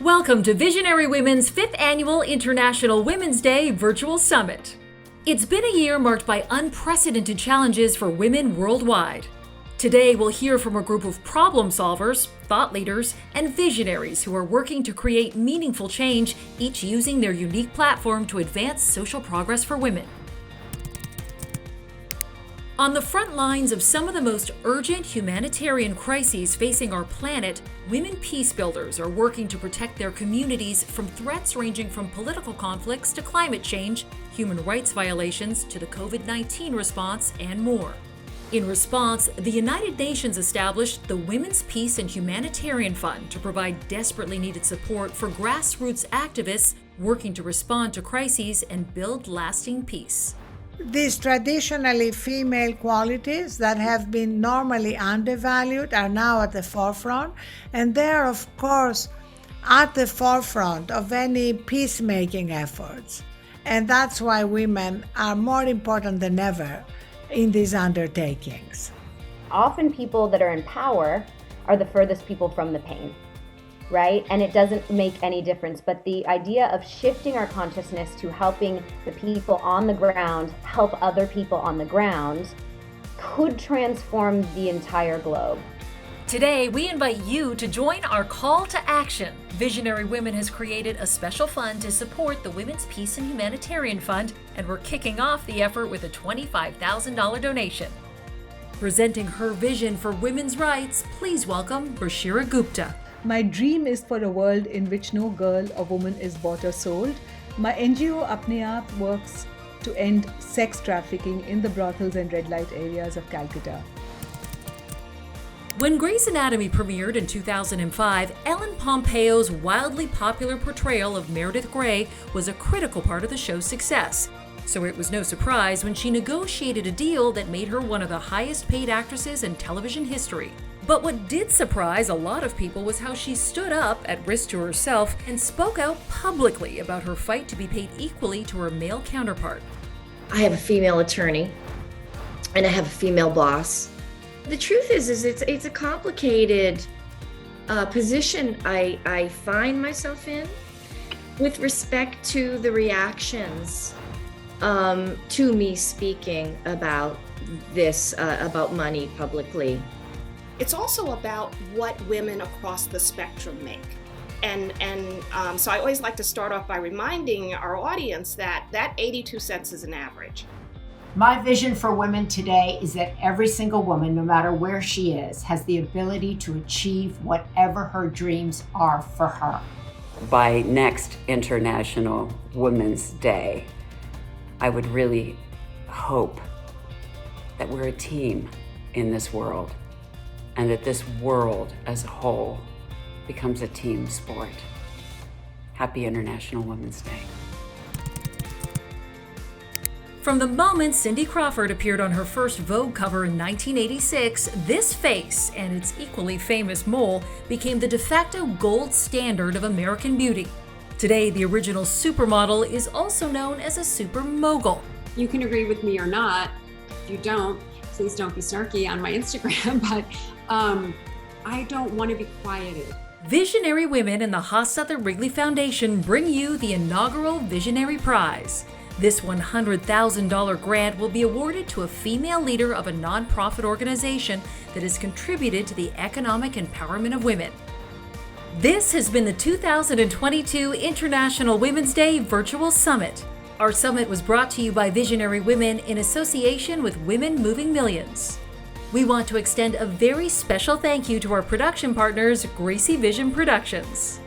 Welcome to Visionary Women's 5th Annual International Women's Day Virtual Summit. It's been a year marked by unprecedented challenges for women worldwide. Today, we'll hear from a group of problem solvers, thought leaders, and visionaries who are working to create meaningful change, each using their unique platform to advance social progress for women. On the front lines of some of the most urgent humanitarian crises facing our planet, women peace builders are working to protect their communities from threats ranging from political conflicts to climate change, human rights violations to the COVID-19 response, and more. In response, the United Nations established the Women's Peace and Humanitarian Fund to provide desperately needed support for grassroots activists working to respond to crises and build lasting peace. These traditionally female qualities that have been normally undervalued are now at the forefront, and they are, of course, at the forefront of any peacemaking efforts. And that's why women are more important than ever in these undertakings. Often people that are in power are the furthest people from the pain, right? And it doesn't make any difference. But the idea of shifting our consciousness to helping the people on the ground help other people on the ground could transform the entire globe. Today, we invite you to join our call to action. Visionary Women has created a special fund to support the Women's Peace and Humanitarian Fund, and we're kicking off the effort with a $25,000 donation. Presenting her vision for women's rights, please welcome Rashira Gupta. My dream is for a world in which no girl or woman is bought or sold. My NGO Apne Aap works to end sex trafficking in the brothels and red light areas of Calcutta. When Grey's Anatomy premiered in 2005, Ellen Pompeo's wildly popular portrayal of Meredith Grey was a critical part of the show's success. So it was no surprise when she negotiated a deal that made her one of the highest paid actresses in television history. But what did surprise a lot of people was how she stood up, at risk to herself, and spoke out publicly about her fight to be paid equally to her male counterpart. I have a female attorney and I have a female boss. The truth is it's a complicated position I find myself in with respect to the reactions to me speaking about this, about money publicly. It's also about what women across the spectrum make. And so I always like to start off by reminding our audience that 82 cents is an average. My vision for women today is that every single woman, no matter where she is, has the ability to achieve whatever her dreams are for her. By next International Women's Day, I would really hope that we're a team in this world, and that this world as a whole becomes a team sport. Happy International Women's Day. From the moment Cindy Crawford appeared on her first Vogue cover in 1986, this face and its equally famous mole became the de facto gold standard of American beauty. Today, the original supermodel is also known as a super mogul. You can agree with me or not. If you don't, please don't be snarky on my Instagram, but I don't want to be quieted. Visionary Women and the Haas at the Wrigley Foundation bring you the inaugural Visionary Prize. This $100,000 grant will be awarded to a female leader of a nonprofit organization that has contributed to the economic empowerment of women. This has been the 2022 International Women's Day Virtual Summit. Our summit was brought to you by Visionary Women in association with Women Moving Millions. We want to extend a very special thank you to our production partners, Gracie Vision Productions.